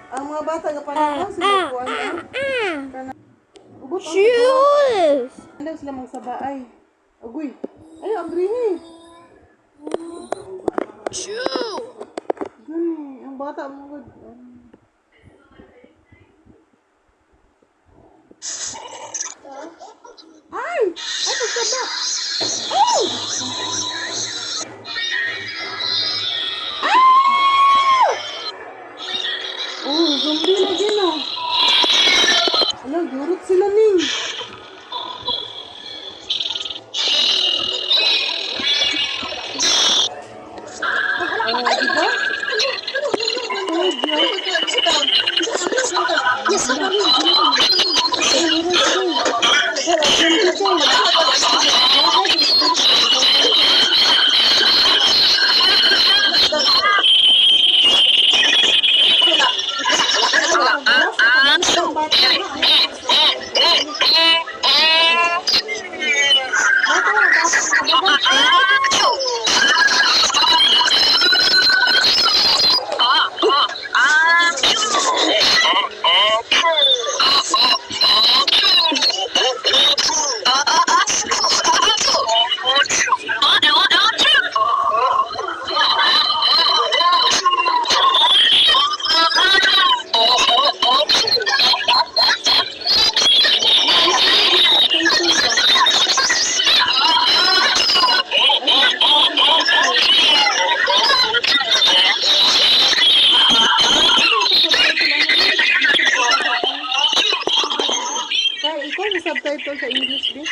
Ang mga bata kapalit sila kuan kana. Shoes. Ano sila magsabaay. Agoy. Ay, ang grini. Shoe. Gani, ang bata mo gud. Ay! Ay, pagsaba! Oh! Ah! Oh, zombie lagi na. Alam, gurot sila ning. Oh, diba? Oh, Kaya ikaw may subtitle sa English din?